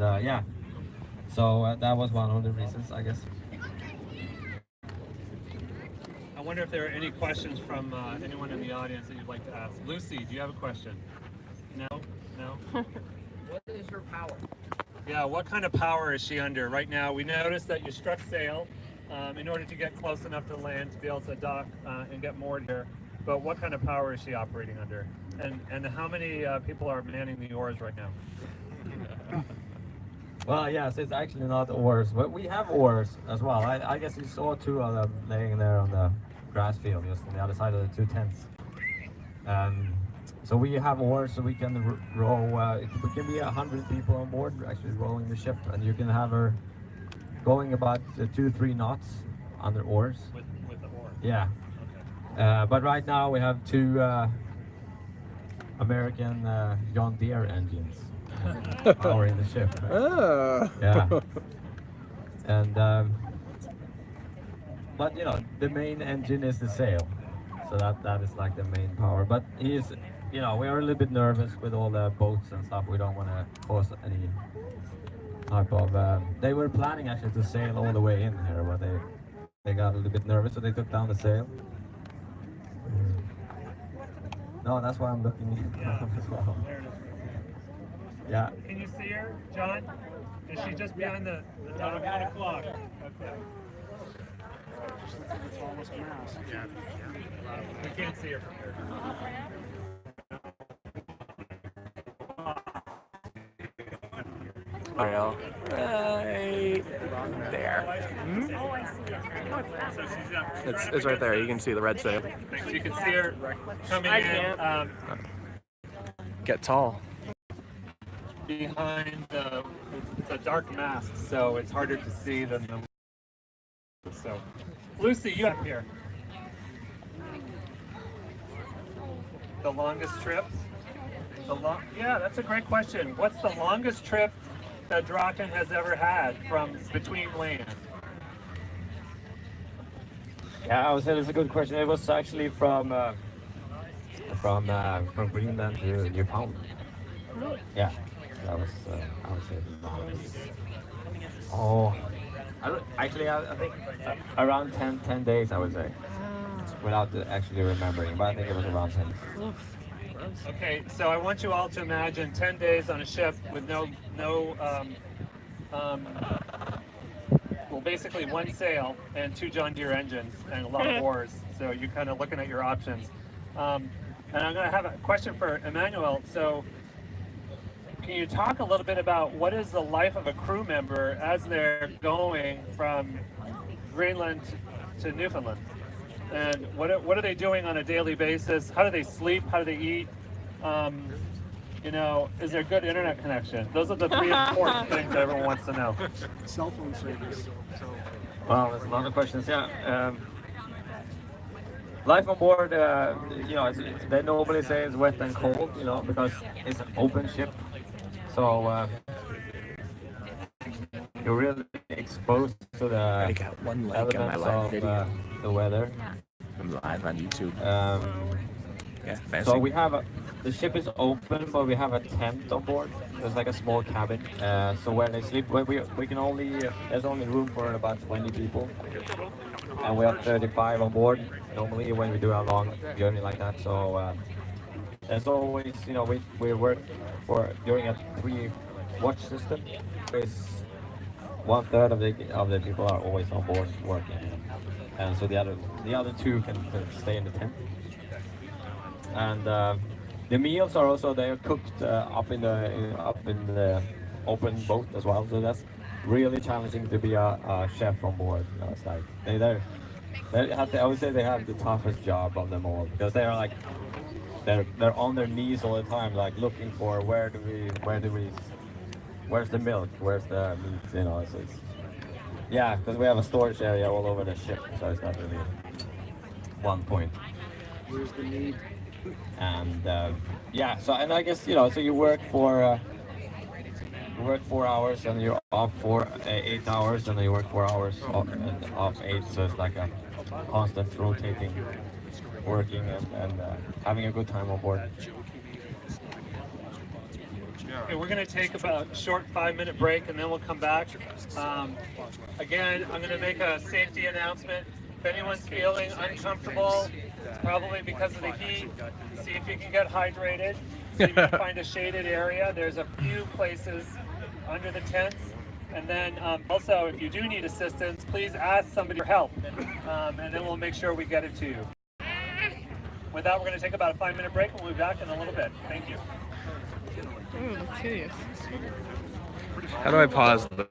And yeah, so that was one of the reasons, I guess. I wonder if there are any questions from anyone in the audience that you'd like to ask. Lucy, do you have a question? No? No? What is her power? Yeah, what kind of power is she under right now? We noticed that you struck sail in order to get close enough to land to be able to dock and get moored here. But what kind of power is she operating under? And how many people are manning the oars right now? Well, yes, it's actually not oars, but we have oars as well. I guess you saw two of them laying there on the grass field, just on the other side of the two tents. So we have oars, so we can row. We can be 100 people on board, actually rowing the ship, and you can have her going about 2-3 knots under oars. With the oar? Yeah. Okay. But right now we have two American John Deere engines powering the ship. Yeah. And but you know, the main engine is the sail, so that is like the main power. But he's, you know, we are a little bit nervous with all the boats and stuff. We don't want to cause any type of. They were planning actually to sail all the way in here, but they got a little bit nervous, so they took down the sail. No, that's why I'm looking as well. There it is. Yeah. Can you see her, John? Is she just behind the dock? 1 o'clock. Okay. It's almost mass. Yeah. We can't see her from here. Right there. So she's up. It's right there. You can see the red sail. So you can see her coming in Get tall. behind the. It's a dark mask, so it's harder to see than the. So, Lucy, you up here. The longest trip? Yeah, that's a great question. What's the longest trip that Draken has ever had from between land? Yeah, I would say that's a good question. It was actually from Greenland to Newfoundland. Yeah, that was I would say the longest. Oh, I think around 10 days, I would say, without actually remembering. But I think it was around 10. Okay, so I want you all to imagine 10 days on a ship with well, basically one sail and 2 John Deere engines and a lot of oars. So you're kind of looking at your options. And I'm going to have a question for Emmanuel. So can you talk a little bit about what is the life of a crew member as they're going from Greenland to Newfoundland? And what are they doing on a daily basis? How do they sleep? How do they eat? You know, is there good internet connection? Those are the 3 important things that everyone wants to know. Cell phone service. Well, there's a lot of questions. Yeah. Life on board, you know, they normally say it's wet and cold, you know, because it's an open ship. So you're really exposed to I the got one like on my elements live of video. the weather. I'm live on YouTube. Yeah, fancy. So we have the ship is open, but we have a tent on board. There's like a small cabin. So where they sleep, we can only there's only room for about 20 people, and we have 35 on board normally when we do a long journey like that. So there's always, you know, we work during a 3-watch system. It's 1/3 of the people are always on board working, and so the other 2 can stay in the tent. And the meals are also, they are cooked up in the open boat as well. So that's really challenging to be a chef on board. You know, it's like I would say they have the toughest job of them all, because they are like they're on their knees all the time, like looking for where's the milk, where's the meat, you know. So it's, yeah, because we have a storage area all over the ship, so it's not really one point. Where's the need? And yeah, so, and I guess, you know, so you work for 4 hours and you're off for 8 hours, and then you work 4 hours and off 8, so it's like a constant rotating working and having a good time on board. Yeah, Okay, we're going to take about a short 5-minute break and then we'll come back. Again, I'm going to make a safety announcement. If anyone's feeling uncomfortable, it's probably because of the heat. See if you can get hydrated. See if you can find a shaded area. There's a few places under the tents. And then also, if you do need assistance, please ask somebody for help. And then we'll make sure we get it to you. With that, we're going to take about a 5-minute break. We'll be back in a little bit. Thank you. Oh, that's hideous. How do I pause the